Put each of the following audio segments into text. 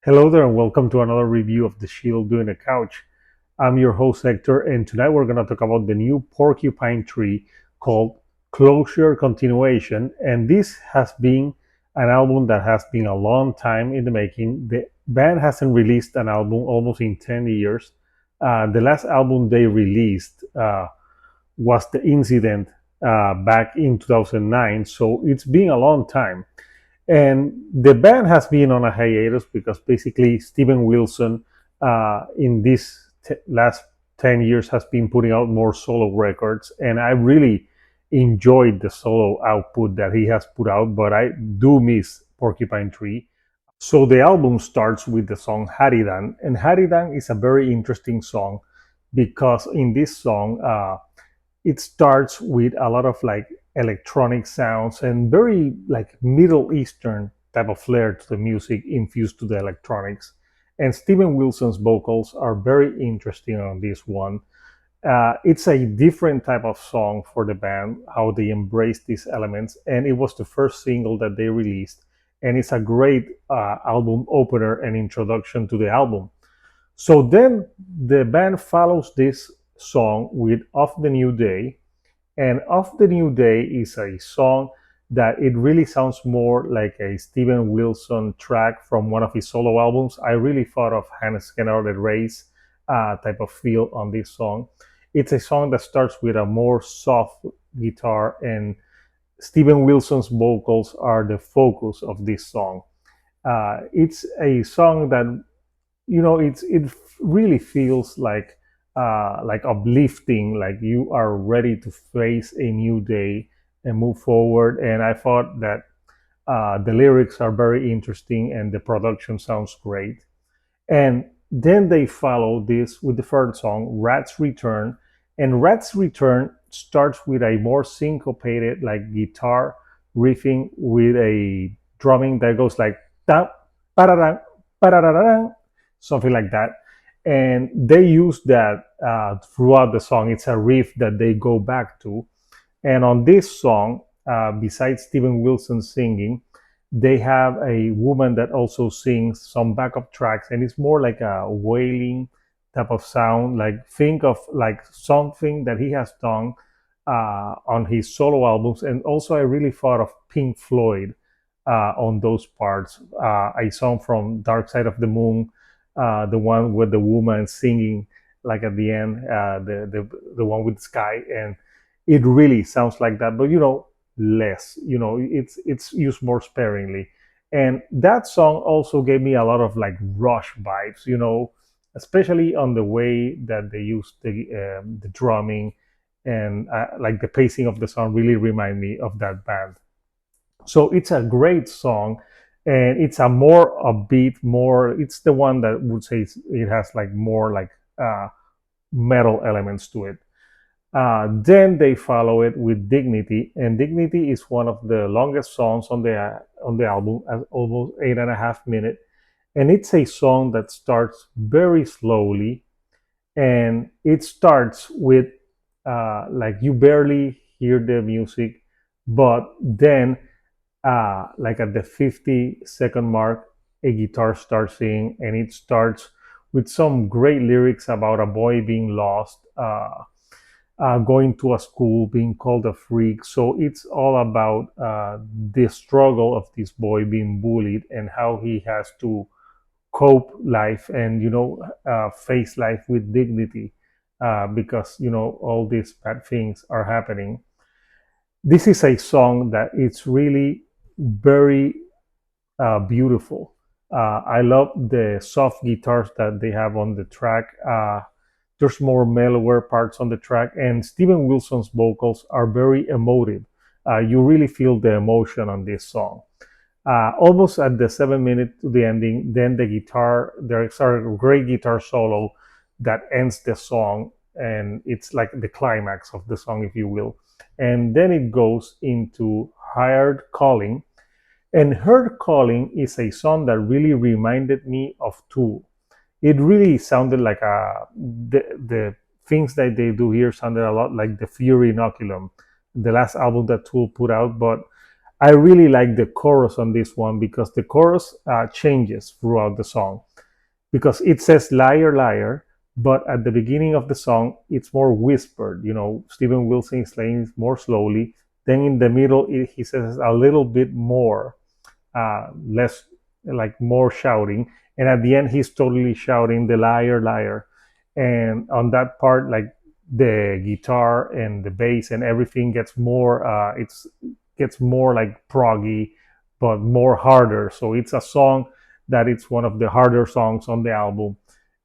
Hello there, and welcome to another review of The Shield Doing a Couch. I'm your host, Hector, and tonight we're going to talk about the new Porcupine Tree called Closure Continuation. And this has been an album that has been a long time in the making. The band hasn't released an album almost in 10 years. The last album they released was The Incident back in 2009, so it's been a long time. And the band has been on a hiatus because basically Steven Wilson in these last 10 years has been putting out more solo records. And I really enjoyed the solo output that he has put out, but I do miss Porcupine Tree. So the album starts with the song Haridan. And Haridan is a very interesting song because in this song, it starts with a lot of like electronic sounds and very like Middle Eastern type of flair to the music infused to the electronics. And Steven Wilson's vocals are very interesting on this one. It's a different type of song for the band, how they embrace these elements. And it was the first single that they released. And it's a great album opener and introduction to the album. So then the band follows this song with Of the New Day. And Of the New Day is a song that it really sounds more like a Steven Wilson track from one of his solo albums. I really thought of Hannes General Reyes type of feel on this song. It's a song that starts with a more soft guitar, and Steven Wilson's vocals are the focus of this song. It's a song that it really feels like uplifting, like you are ready to face a new day and move forward. And I thought that the lyrics are very interesting and the production sounds great. And then they follow this with the third song, Rat's Return. And Rat's Return starts with a more syncopated like guitar riffing with a drumming that goes like da, ba-da-da, ba-da-da-da, something like that. And they use that throughout the song. It's a riff that they go back to. And on this song, besides Steven Wilson singing, they have a woman that also sings some backup tracks, and it's more like a wailing type of sound. Like think of like something that he has done on his solo albums. And also, I really thought of Pink Floyd on those parts. A song from Dark Side of the Moon, the one with the woman singing like at the end, the one with the sky, and it really sounds like that. But less. It's used more sparingly. And that song also gave me a lot of like Rush vibes. Especially on the way that they use the drumming, and like the pacing of the song really remind me of that band. So it's a great song, and it's a more upbeat, more. It's the one that would say it has like more like metal elements to it. Then they follow it with Dignity, and Dignity is one of the longest songs on the album, at almost 8.5 minutes. And it's a song that starts very slowly, and it starts with like you barely hear the music, but then like at the 50-second mark, a guitar starts singing, and it starts with some great lyrics about a boy being lost, going to a school, being called a freak. So it's all about the struggle of this boy being bullied and how he has to cope life and face life with dignity because all these bad things are happening. This is a song that it's really very beautiful. I love the soft guitars that they have on the track. There's more mellower parts on the track, and Steven Wilson's vocals are very emotive. You really feel the emotion on this song. Almost at the 7 minute to the ending, then there's a great guitar solo that ends the song, and it's like the climax of the song, if you will. And then it goes into Hired Calling, and Heard Calling is a song that really reminded me of Tool. It really sounded like the things that they do here sounded a lot like the Fury Inoculum, the last album that Tool put out. But I really like the chorus on this one because the chorus changes throughout the song because it says liar, liar, but at the beginning of the song, it's more whispered. Steven Wilson is playing more slowly. Then in the middle, he says a little bit more, less like more shouting. And at the end, he's totally shouting the liar, liar. And on that part, like the guitar and the bass and everything gets more, it's gets more like proggy, but more harder. So it's a song that it's one of the harder songs on the album,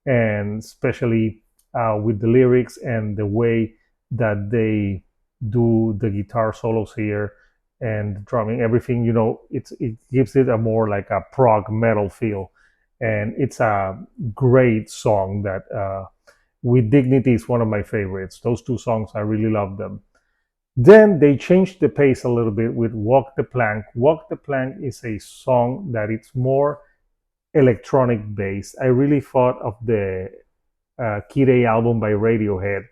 and especially with the lyrics and the way that they do the guitar solos here and the drumming, everything. It gives it a more like a prog metal feel, and it's a great song that with Dignity is one of my favorites. Those two songs, I really love them. Then they changed the pace a little bit with Walk the Plank. Walk the Plank is a song that it's more electronic based. I really thought of the Kid A album by Radiohead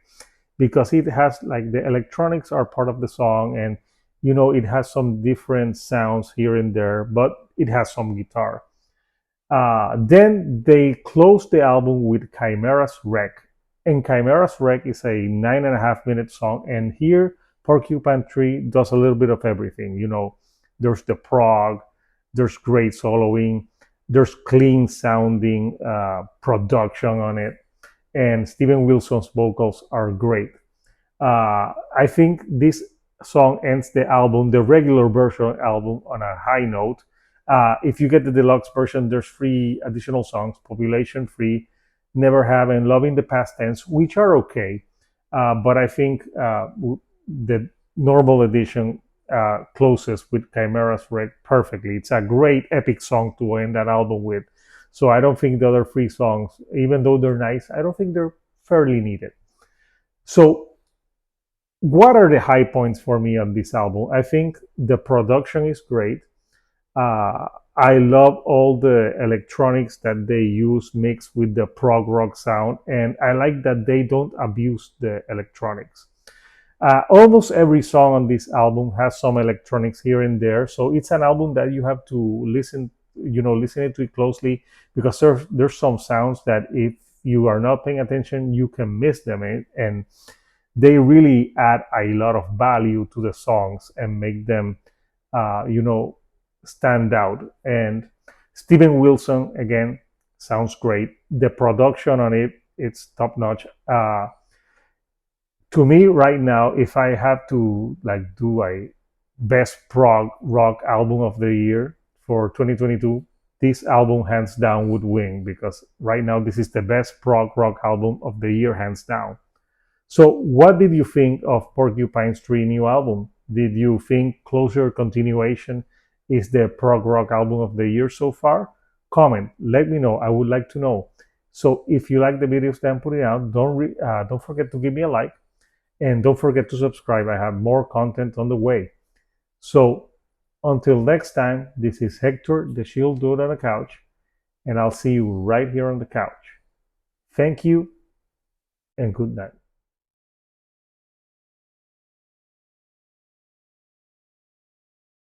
because it has like the electronics are part of the song, and it has some different sounds here and there, but it has some guitar. Then they closed the album with Chimera's Wreck. And Chimera's Wreck is a 9.5 minute song. And here, Porcupine Tree does a little bit of everything. There's the prog, there's great soloing, there's clean sounding production on it, and Steven Wilson's vocals are great. I think this song ends the album, the regular version album, on a high note. If you get the deluxe version, there's 3 additional songs: Population Free, Never Have, and Loving the Past Tense, which are okay. But I think the normal edition closes with Chimera's Wreck perfectly. It's a great epic song to end that album with. So I don't think the other 3 songs, even though they're nice, I don't think they're fairly needed. So what are the high points for me on this album? I think the production is great. Uh, I love all the electronics that they use mixed with the prog rock sound, and I like that they don't abuse the electronics. Almost every song on this album has some electronics here and there, so it's an album that you have to listen to it closely because there's some sounds that if you are not paying attention, you can miss them, and they really add a lot of value to the songs and make them, you know, stand out. And Steven Wilson again sounds great. The production on it's top notch. To me right now, if I have to like do a best prog rock album of the year for 2022, this album hands down would win because right now this is the best prog rock album of the year, hands down. So, what did you think of Porcupine's Tree new album? Did you think Closure Continuation is the prog rock album of the year so far? Comment, let me know. I would like to know. So, if you like the videos that I'm putting out, don't forget to give me a like, and don't forget to subscribe. I have more content on the way. So, until next time, this is Hector, the Shield Dude on the couch, and I'll see you right here on the couch. Thank you, and good night.